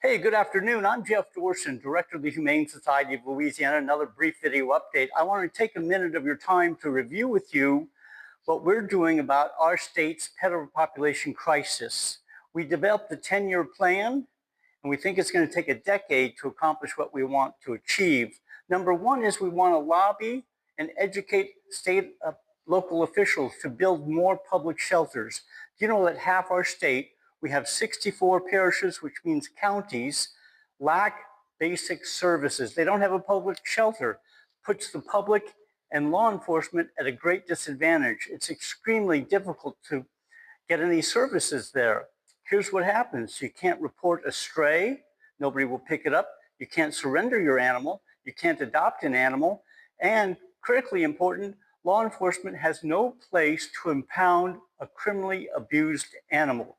Hey, good afternoon. I'm Jeff Dorson, Director of the Humane Society of Louisiana. Another brief video update. I want to take a minute of your time to review with you what we're doing about our state's pet overpopulation crisis. We developed a 10-year plan, and we think it's going to take a decade to accomplish what we want to achieve. Number one is we want to lobby and educate state local officials to build more public shelters. Do you know that half our state, we have 64 parishes, which means counties, lack basic services. They don't have a public shelter, puts the public and law enforcement at a great disadvantage. It's extremely difficult to get any services there. Here's what happens. You can't report a stray. Nobody will pick it up. You can't surrender your animal. You can't adopt an animal. And critically important, law enforcement has no place to impound a criminally abused animal.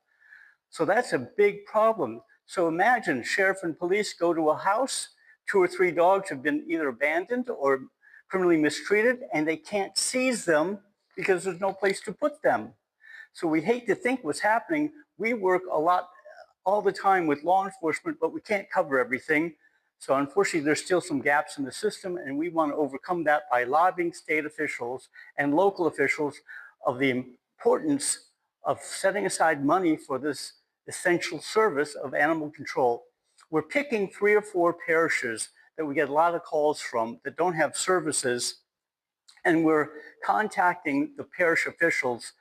So that's a big problem. So imagine sheriff and police go to a house, 2 or 3 dogs have been either abandoned or criminally mistreated, and they can't seize them because there's no place to put them. So we hate to think what's happening. We work a lot all the time with law enforcement, but we can't cover everything. So unfortunately, there's still some gaps in the system, and we want to overcome that by lobbying state officials and local officials of the importance of setting aside money for this essential service of animal control. We're picking 3 or 4 parishes that we get a lot of calls from that don't have services, and we're contacting the parish officials,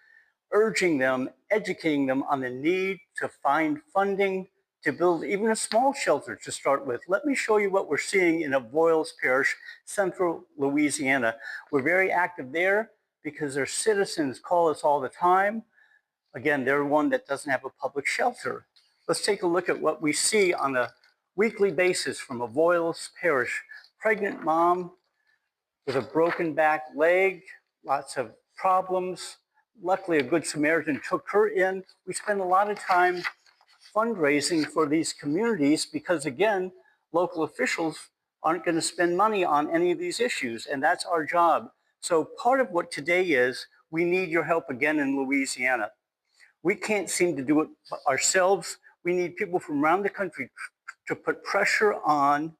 urging them, educating them on the need to find funding to build even a small shelter to start with. Let me show you what we're seeing in Avoyelles Parish, central Louisiana. We're very active there because their citizens call us all the time. Again, they're one that doesn't have a public shelter. Let's take a look at what we see on a weekly basis from Avoyelles Parish. Pregnant mom with a broken back leg, lots of problems. Luckily, a Good Samaritan took her in. We spend a lot of time fundraising for these communities because, again, local officials aren't going to spend money on any of these issues, and that's our job. So part of what today is, we need your help again in Louisiana. We can't seem to do it ourselves. We need people from around the country to put pressure on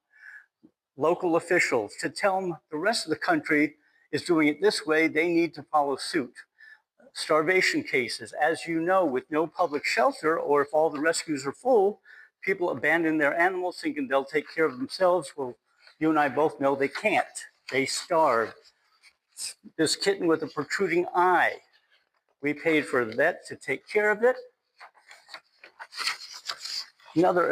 local officials to tell them the rest of the country is doing it this way, they need to follow suit. Starvation cases, as you know, with no public shelter, or if all the rescues are full, people abandon their animals thinking they'll take care of themselves. Well, you and I both know they can't. They starve. This kitten with a protruding eye, we paid for a vet to take care of it. Another